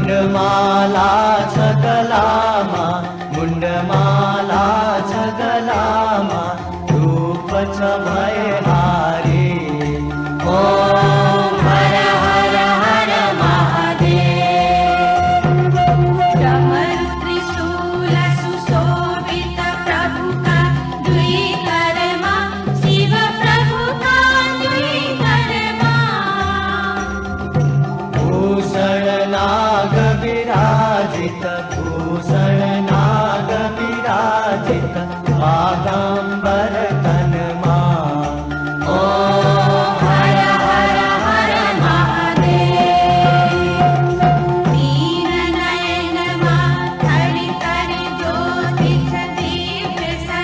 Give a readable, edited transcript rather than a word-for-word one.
मुंडमाला छगलामा मुंडमाला छगलामा रूपच भयहारी ओम हर हर हर महादेव। डमरू त्रिशूल सुशोभित प्रभु का दुई करमा शिव प्रभु का दुई करमा। भूषण नाग विराजित भूषण नाग विराजित बाघा